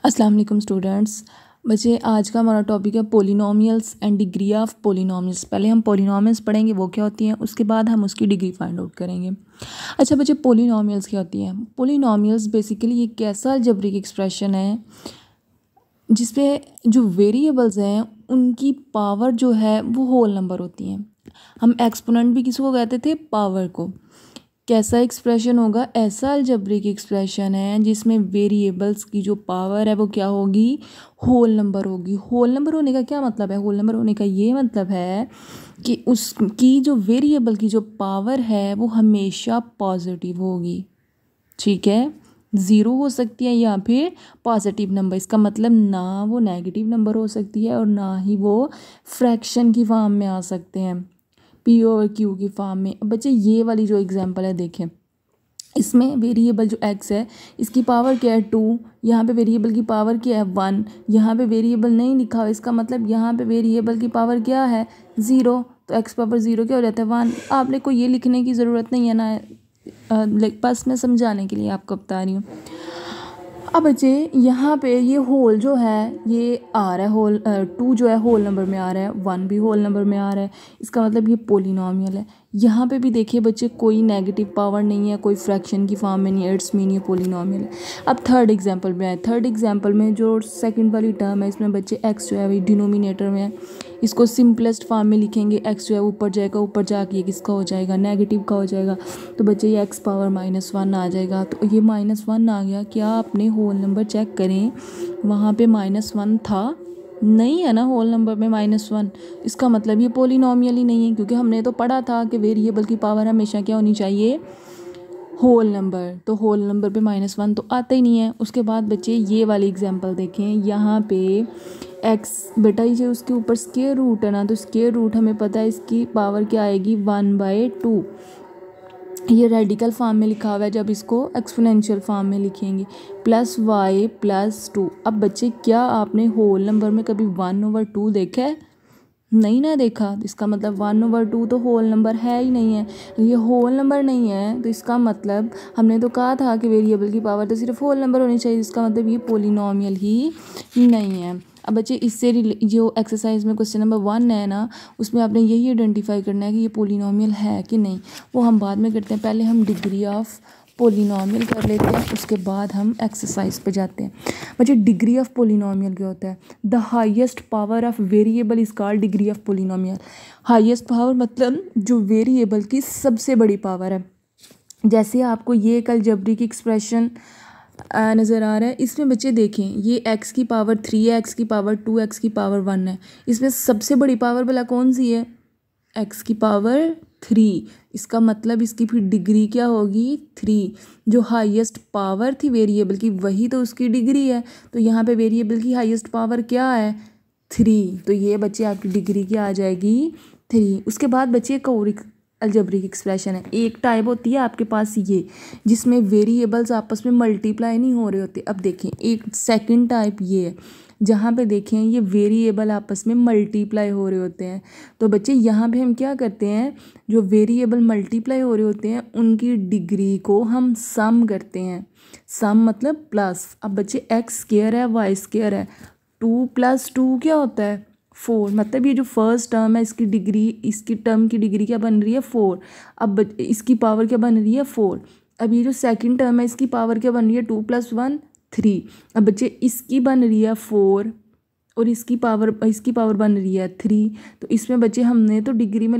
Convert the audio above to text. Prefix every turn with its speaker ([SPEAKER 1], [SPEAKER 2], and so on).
[SPEAKER 1] अस्सलाम वालेकुम स्टूडेंट्स। बच्चे आज का हमारा टॉपिक है polynomials and degree of polynomials. पहले हम पोलिनोमियल्स पढ़ेंगे वो क्या होती हैं, उसके बाद हम उसकी डिग्री फाइंड आउट करेंगे। अच्छा बच्चे, पोलिनोमियल्स क्या होती हैं? पोलिनोमियल्स बेसिकली एक ऐसा अलजेब्रिक एक्सप्रेशन है जिसमें जो वेरिएबल्स हैं उनकी पावर जो है वो होल नंबर होती हैं। हम एक्सपोनेंट भी किसी को कहते थे, पावर को। कैसा एक्सप्रेशन होगा? ऐसा अलजेब्रिक एक्सप्रेशन है जिसमें वेरिएबल्स की जो पावर है वो क्या होगी? होल नंबर होगी। होल नंबर होने का क्या मतलब है? होल नंबर होने का ये मतलब है कि उसकी जो वेरिएबल की जो पावर है वो हमेशा पॉजिटिव होगी। ठीक है, ज़ीरो हो सकती है या फिर पॉजिटिव नंबर। इसका मतलब ना वो नेगेटिव नंबर हो सकती है और ना ही वो फ्रैक्शन की फॉर्म में आ सकते हैं, पी ओवर क्यू की फॉर्म में। अब बच्चे ये वाली जो एग्जांपल है देखें, इसमें वेरिएबल जो x है इसकी पावर क्या है 2, यहाँ पे वेरिएबल की पावर क्या है 1, यहाँ पे वेरिएबल नहीं लिखा हुआ, इसका मतलब यहाँ पे वेरिएबल की पावर क्या है 0, तो x पावर 0 क्या हो जाता है 1। आपने को ये लिखने की ज़रूरत नहीं है ना, बस मैं समझाने के लिए आपको बता रही हूँ। अब बच्चे यहाँ पे ये होल जो है ये आ रहा है, होल 2 जो है होल नंबर में आ रहा है, 1 भी होल नंबर में आ रहा है, इसका मतलब ये पोलिनोमियल है। यहाँ पे भी देखिए बच्चे कोई नेगेटिव पावर नहीं है, कोई फ्रैक्शन की फॉर्म में नहीं है, इट्स मीन ये पोलिनोमियल है। अब थर्ड एग्जांपल में आए, थर्ड एग्जांपल में जो सेकंड वाली टर्म है इसमें बच्चे x जो है वही डिनोमिनेटर में है, इसको सिंपलेस्ट फॉर्म में लिखेंगे। x जो है ऊपर जाएगा, ऊपर जाके ये किसका हो जाएगा? नेगेटिव का हो जाएगा। तो बच्चे ये x पावर -1 आ जाएगा। तो ये -1 आ गया। क्या आपने होल नंबर चेक करें, वहाँ पे -1 था? नहीं है ना होल नंबर में -1। इसका मतलब ये पोलिनोमियल ही नहीं है, क्योंकि हमने तो पढ़ा था कि वेरिएबल की पावर हमेशा क्या होनी चाहिए? Whole number. तो होल नंबर पे -1 तो आता ही नहीं है। उसके बाद बच्चे ये वाली एग्जांपल देखें, यहाँ पे x बेटा ये उसके ऊपर स्क्वायर रूट है ना, तो स्क्वायर रूट हमें पता है इसकी पावर क्या आएगी 1/2। ये रेडिकल फॉर्म में लिखा हुआ है, जब इसको एक्सपोनेंशियल फॉर्म में लिखेंगे +y+2। अब बच्चे क्या आपने होल नंबर में कभी 1/2 देखा है? नहीं ना देखा। इसका मतलब 1/2 तो होल नंबर है ही नहीं है। ये होल नंबर नहीं है तो इसका मतलब हमने तो कहा था कि वेरिएबल की पावर तो सिर्फ होल नंबर होनी चाहिए, इसका मतलब ये पोलिनोमियल ही नहीं है। अब बच्चे इससे जो एक्सरसाइज में क्वेश्चन नंबर 1 है ना, उसमें आपने यही आइडेंटिफाई करना है कि ये पोलिनोमियल है कि नहीं। वो हम बाद में करते हैं, पहले हम डिग्री ऑफ पोलिनोमियल कर लेते हैं, उसके बाद हम एक्सरसाइज पे जाते हैं। बच्चे डिग्री ऑफ पोलिनोमियल क्या होता है? The highest power of variable is called degree of polynomial. Highest power मतलब जो वेरिएबल की सबसे बड़ी पावर है। जैसे आपको ये एक अलजेब्रिक एक्सप्रेशन नज़र आ रहा है, इसमें बच्चे देखें ये x की पावर 3 है, x की पावर 2, x की पावर 1 है। इसमें सबसे बड़ी पावर भला कौन सी है? x की पावर 3। इसका मतलब इसकी फिर डिग्री क्या होगी? 3। जो हाईएस्ट पावर थी वेरिएबल की वही तो उसकी डिग्री है। तो यहाँ पे वेरिएबल की हाईएस्ट पावर क्या है? 3। तो ये बच्चे आपकी डिग्री क्या आ जाएगी? 3। उसके बाद बच्चे एक और अलजेब्रिक एक्सप्रेशन है। एक टाइप होती है आपके पास ये जिसमें वेरिएबल्स आपस में मल्टीप्लाई नहीं हो रहे होते। अब देखें एक सेकंड टाइप ये है जहाँ पे देखें ये वेरिएबल आपस में मल्टीप्लाई हो रहे होते हैं। तो बच्चे यहाँ पे हम क्या करते हैं, जो वेरिएबल मल्टीप्लाई हो रहे होते हैं उनकी डिग्री को हम सम करते हैं। सम मतलब प्लस। अब बच्चे x² है, y² है, 2 + 2 क्या होता है? 4। मतलब ये जो फर्स्ट टर्म है इसकी डिग्री, इसकी टर्म की डिग्री क्या बन रही है? 4। अब इसकी पावर क्या बन रही है? 4। अब ये जो सेकंड टर्म है इसकी पावर क्या बन रही है? 2 + 1 3। अब बच्चे इसकी बन रही है 4 और इसकी पावर बन रही है 3। तो इसमें बच्चे हमने तो डिग्री में